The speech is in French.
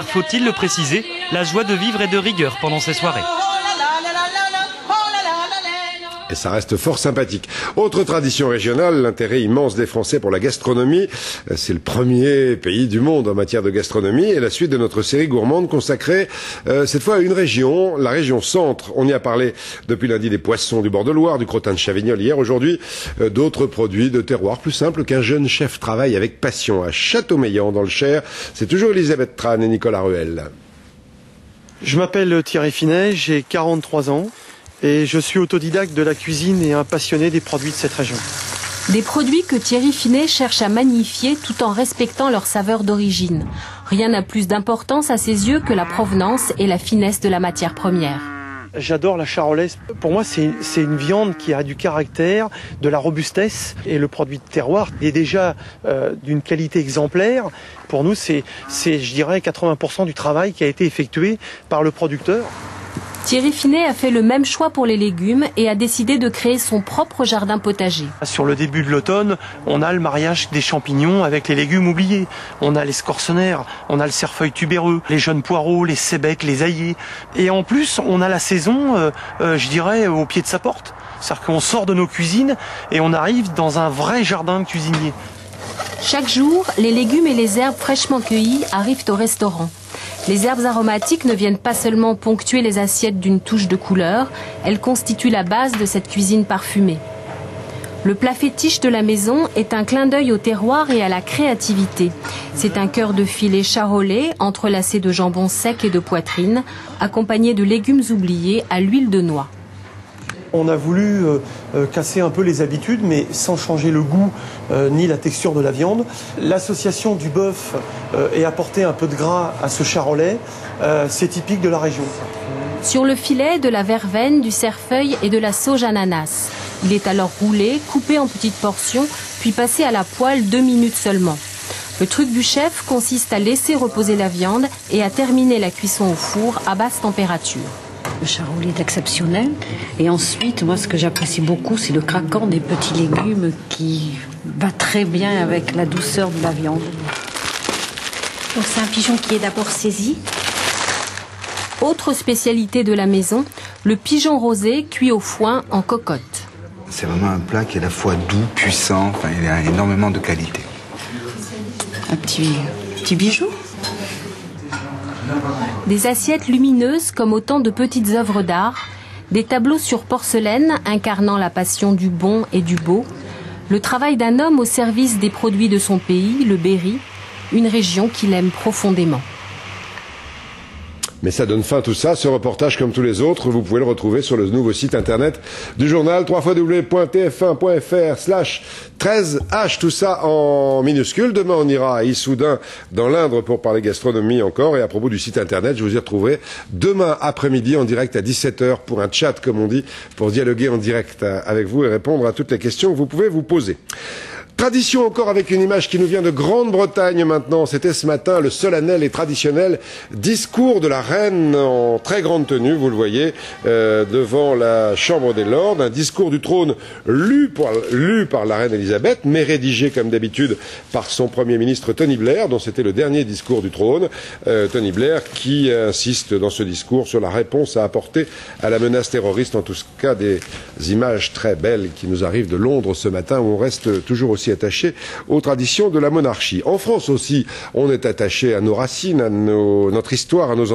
Faut-il le préciser, la joie de vivre est de rigueur pendant ces soirées. Et ça reste fort sympathique. Autre tradition régionale, l'intérêt immense des Français pour la gastronomie. C'est le premier pays du monde en matière de gastronomie. Et la suite de notre série gourmande consacrée cette fois à une région, la région Centre. On y a parlé depuis lundi des poissons du bord de Loire, du crottin de Chavignol hier. Aujourd'hui, d'autres produits de terroir plus simples qu'un jeune chef travaille avec passion à Châteaumeillan dans le Cher. C'est toujours Elisabeth Tran et Nicolas Ruel. Je m'appelle Thierry Finet, j'ai 43 ans. Et je suis autodidacte de la cuisine et un passionné des produits de cette région. Des produits que Thierry Finet cherche à magnifier tout en respectant leur saveur d'origine. Rien n'a plus d'importance à ses yeux que la provenance et la finesse de la matière première. J'adore la charolaise. Pour moi, c'est une viande qui a du caractère, de la robustesse. Et le produit de terroir est déjà d'une qualité exemplaire. Pour nous, c'est je dirais, 80% du travail qui a été effectué par le producteur. Thierry Finet a fait le même choix pour les légumes et a décidé de créer son propre jardin potager. Sur le début de l'automne, on a le mariage des champignons avec les légumes oubliés. On a les scorsonères, on a le cerfeuil tubéreux, les jeunes poireaux, les cébettes, les aillés. Et en plus, on a la saison, je dirais, au pied de sa porte. C'est-à-dire qu'on sort de nos cuisines et on arrive dans un vrai jardin de cuisinier. Chaque jour, les légumes et les herbes fraîchement cueillies arrivent au restaurant. Les herbes aromatiques ne viennent pas seulement ponctuer les assiettes d'une touche de couleur, elles constituent la base de cette cuisine parfumée. Le plat fétiche de la maison est un clin d'œil au terroir et à la créativité. C'est un cœur de filet charolais entrelacé de jambon sec et de poitrine, accompagné de légumes oubliés à l'huile de noix. On a voulu casser un peu les habitudes, mais sans changer le goût ni la texture de la viande. L'association du bœuf et apporter un peu de gras à ce charolais, c'est typique de la région. Sur le filet, de la verveine, du cerfeuil et de la sauge ananas. Il est alors roulé, coupé en petites portions, puis passé à la poêle 2 minutes seulement. Le truc du chef consiste à laisser reposer la viande et à terminer la cuisson au four à basse température. Le charolais est exceptionnel. Et ensuite, moi, ce que j'apprécie beaucoup, c'est le craquant des petits légumes qui va très bien avec la douceur de la viande. Donc c'est un pigeon qui est d'abord saisi. Autre spécialité de la maison, le pigeon rosé cuit au foin en cocotte. C'est vraiment un plat qui est à la fois doux, puissant, enfin, il a énormément de qualité. Un petit bijou. Des assiettes lumineuses comme autant de petites œuvres d'art, des tableaux sur porcelaine incarnant la passion du bon et du beau, le travail d'un homme au service des produits de son pays, le Berry, une région qu'il aime profondément. Mais ça donne fin tout ça. Ce reportage, comme tous les autres, vous pouvez le retrouver sur le nouveau site internet du journal, www.tf1.fr/13h. Tout ça en minuscule. Demain, on ira à Issoudun, dans l'Indre, pour parler gastronomie encore. Et à propos du site internet, je vous y retrouverai demain après-midi en direct à 17h pour un chat, comme on dit, pour dialoguer en direct avec vous et répondre à toutes les questions que vous pouvez vous poser. Tradition encore avec une image qui nous vient de Grande-Bretagne maintenant. C'était ce matin le solennel et traditionnel discours de la reine en très grande tenue, vous le voyez, devant la Chambre des Lords. Un discours du trône lu par la reine Elisabeth, mais rédigé comme d'habitude par son Premier ministre Tony Blair, dont c'était le dernier discours du trône. Tony Blair qui insiste dans ce discours sur la réponse à apporter à la menace terroriste, en tout cas des images très belles qui nous arrivent de Londres ce matin, où on reste toujours aussi attaché aux traditions de la monarchie. En France aussi, on est attaché à nos racines, à notre histoire, à nos